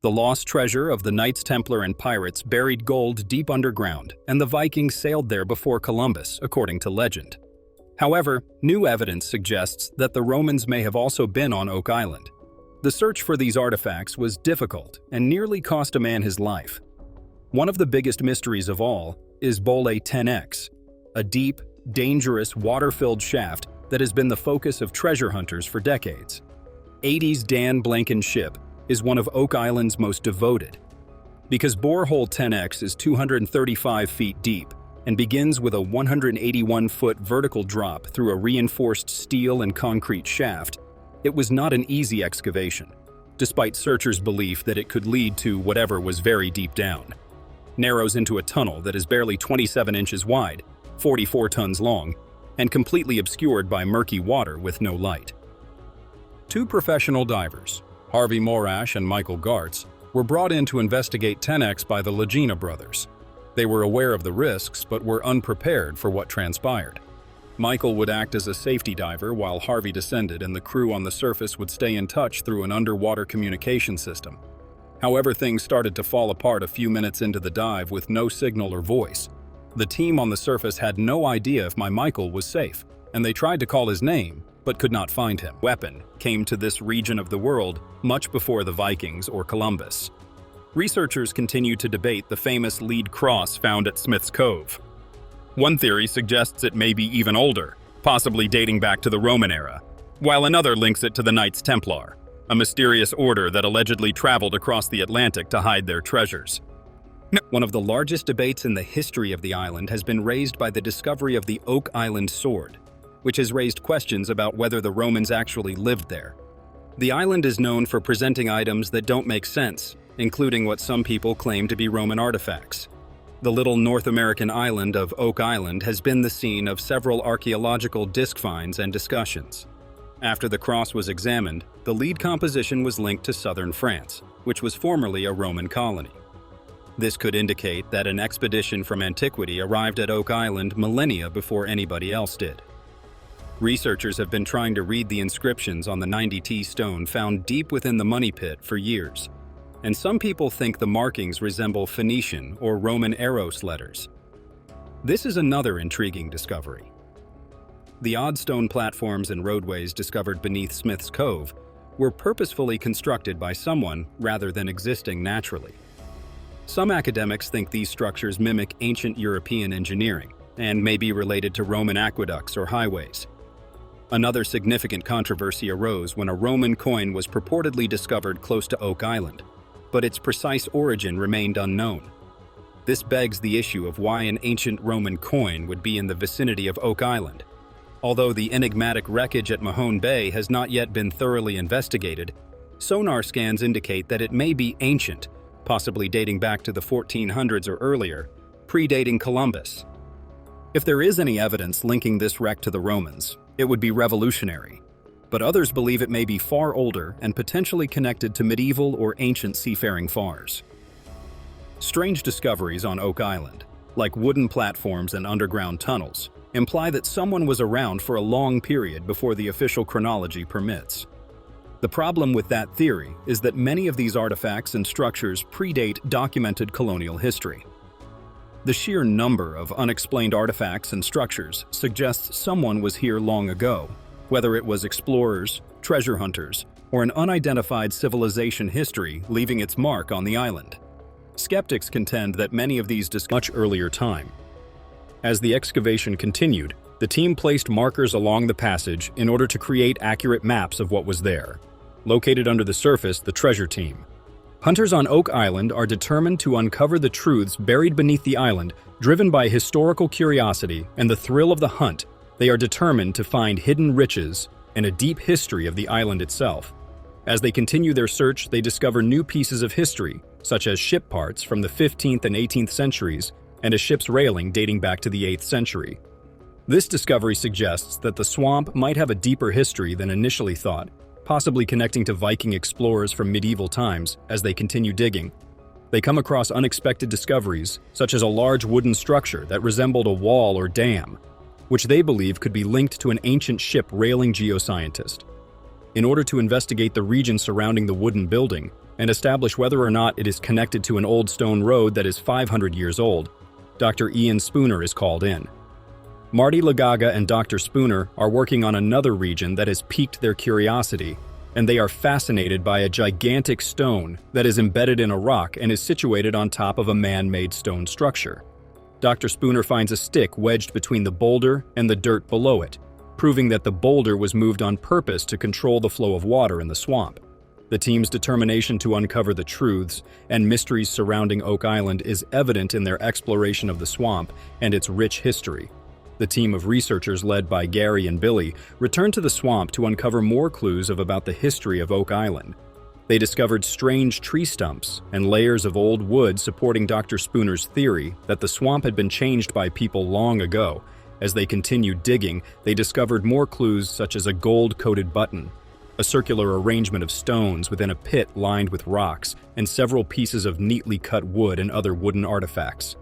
The lost treasure of the Knights Templar and pirates buried gold deep underground, and the Vikings sailed there before Columbus, according to legend. However, new evidence suggests that the Romans may have also been on Oak Island. The search for these artifacts was difficult and nearly cost a man his life. One of the biggest mysteries of all is Bole 10X, a deep, dangerous, water-filled shaft that has been the focus of treasure hunters for decades. 80's Dan Blanken's ship is one of Oak Island's most devoted. Because borehole 10X is 235 feet deep and begins with a 181-foot vertical drop through a reinforced steel and concrete shaft, it was not an easy excavation, despite searchers' belief that it could lead to whatever was very deep down. Narrows into a tunnel that is barely 27 inches wide, 44 tons long, and completely obscured by murky water with no light. Two professional divers, Harvey Morash and Michael Gartz, were brought in to investigate 10X by the Lagena brothers. They were aware of the risks but were unprepared for what transpired. Michael would act as a safety diver while Harvey descended, and the crew on the surface would stay in touch through an underwater communication system. However, things started to fall apart a few minutes into the dive with no signal or voice. The team on the surface had no idea if Michael was safe, and they tried to call his name, but could not find him. Weapon came to this region of the world much before the Vikings or Columbus. Researchers continue to debate the famous lead cross found at Smith's Cove. One theory suggests it may be even older, possibly dating back to the Roman era, while another links it to the Knights Templar, a mysterious order that allegedly traveled across the Atlantic to hide their treasures. One of the largest debates in the history of the island has been raised by the discovery of the Oak Island sword, which has raised questions about whether the Romans actually lived there. The island is known for presenting items that don't make sense, including what some people claim to be Roman artifacts. The little North American island of Oak Island has been the scene of several archaeological disc finds and discussions. After the cross was examined, the lead composition was linked to southern France, which was formerly a Roman colony. This could indicate that an expedition from antiquity arrived at Oak Island millennia before anybody else did. Researchers have been trying to read the inscriptions on the 90T stone found deep within the money pit for years, and some people think the markings resemble Phoenician or Roman Eros letters. This is another intriguing discovery. The odd stone platforms and roadways discovered beneath Smith's Cove were purposefully constructed by someone rather than existing naturally. Some academics think these structures mimic ancient European engineering and may be related to Roman aqueducts or highways. Another significant controversy arose when a Roman coin was purportedly discovered close to Oak Island, but its precise origin remained unknown. This begs the issue of why an ancient Roman coin would be in the vicinity of Oak Island. Although the enigmatic wreckage at Mahone Bay has not yet been thoroughly investigated, sonar scans indicate that it may be ancient, possibly dating back to the 1400s or earlier, predating Columbus. If there is any evidence linking this wreck to the Romans, it would be revolutionary, but others believe it may be far older and potentially connected to medieval or ancient seafaring fars. Strange discoveries on Oak Island, like wooden platforms and underground tunnels, imply that someone was around for a long period before the official chronology permits. The problem with that theory is that many of these artifacts and structures predate documented colonial history. The sheer number of unexplained artifacts and structures suggests someone was here long ago, whether it was explorers, treasure hunters, or an unidentified civilization history leaving its mark on the island. Skeptics contend that many of these much earlier time. As the excavation continued, the team placed markers along the passage in order to create accurate maps of what was there. Located under the surface, the treasure team. Hunters on Oak Island are determined to uncover the truths buried beneath the island, driven by historical curiosity and the thrill of the hunt. They are determined to find hidden riches and a deep history of the island itself. As they continue their search, they discover new pieces of history, such as ship parts from the 15th and 18th centuries and a ship's railing dating back to the 8th century. This discovery suggests that the swamp might have a deeper history than initially thought, possibly connecting to Viking explorers from medieval times. As they continue digging, they come across unexpected discoveries, such as a large wooden structure that resembled a wall or dam, which they believe could be linked to an ancient ship railing geoscientist. In order to investigate the region surrounding the wooden building and establish whether or not it is connected to an old stone road that is 500 years old, Dr. Ian Spooner is called in. Marty Lagaga and Dr. Spooner are working on another region that has piqued their curiosity, and they are fascinated by a gigantic stone that is embedded in a rock and is situated on top of a man-made stone structure. Dr. Spooner finds a stick wedged between the boulder and the dirt below it, proving that the boulder was moved on purpose to control the flow of water in the swamp. The team's determination to uncover the truths and mysteries surrounding Oak Island is evident in their exploration of the swamp and its rich history. The team of researchers led by Gary and Billy returned to the swamp to uncover more clues about the history of Oak Island. They discovered strange tree stumps and layers of old wood supporting Dr. Spooner's theory that the swamp had been changed by people long ago. As they continued digging, they discovered more clues such as a gold-coated button, a circular arrangement of stones within a pit lined with rocks, and several pieces of neatly cut wood and other wooden artifacts.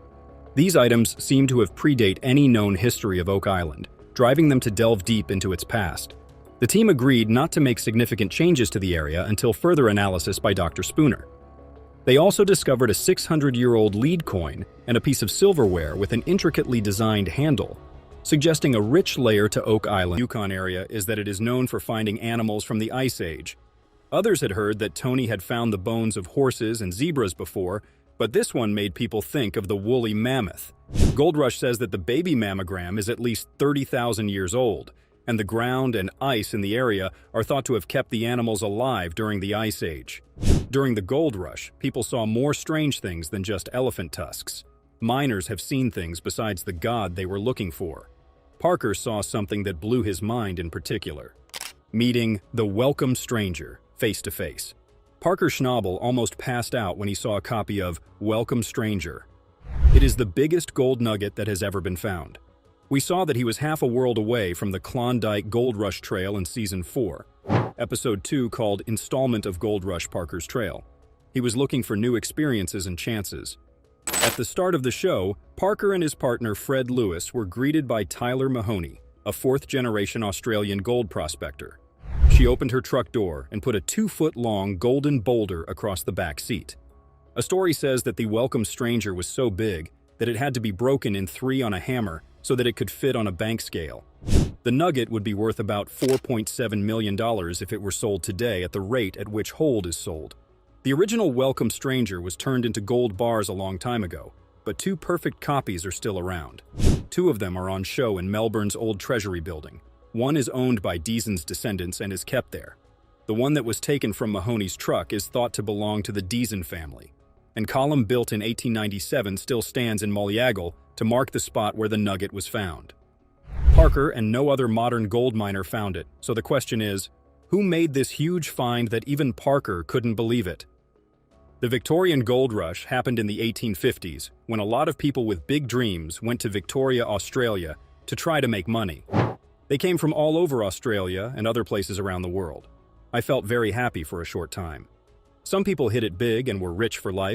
These items seem to have predate any known history of Oak Island, driving them to delve deep into its past. The team agreed not to make significant changes to the area until further analysis by Dr. Spooner. They also discovered a 600-year-old lead coin and a piece of silverware with an intricately designed handle, suggesting a rich layer to Oak Island. Yukon area is that it is known for finding animals from the Ice Age. Others had heard that Tony had found the bones of horses and zebras before, but this one made people think of the woolly mammoth. Gold Rush says that the baby mammogram is at least 30,000 years old, and the ground and ice in the area are thought to have kept the animals alive during the Ice Age. During the Gold Rush, people saw more strange things than just elephant tusks. Miners have seen things besides the god they were looking for. Parker saw something that blew his mind in particular. Meeting the welcome stranger face to face. Parker Schnabel almost passed out when he saw a copy of Welcome Stranger. It is the biggest gold nugget that has ever been found. We saw that he was half a world away from the Klondike Gold Rush Trail in Season 4, Episode 2 called Installment of Gold Rush Parker's Trail. He was looking for new experiences and chances. At the start of the show, Parker and his partner Fred Lewis were greeted by Tyler Mahoney, a fourth-generation Australian gold prospector. She opened her truck door and put a 2-foot-long golden boulder across the back seat. A story says that the welcome stranger was so big that it had to be broken in 3 on a hammer so that it could fit on a bank scale. The nugget would be worth about $4.7 million if it were sold today at the rate at which Hold is sold. The original welcome stranger was turned into gold bars a long time ago, but 2 perfect copies are still around. 2 of them are on show in Melbourne's old Treasury building. One is owned by Deason's descendants and is kept there. The one that was taken from Mahoney's truck is thought to belong to the Deason family, and column built in 1897 still stands in Molliagel to mark the spot where the nugget was found. Parker and no other modern gold miner found it, so the question is, who made this huge find that even Parker couldn't believe it? The Victorian gold rush happened in the 1850s, when a lot of people with big dreams went to Victoria, Australia, to try to make money. They came from all over Australia and other places around the world. I felt very happy for a short time. Some people hit it big and were rich for life.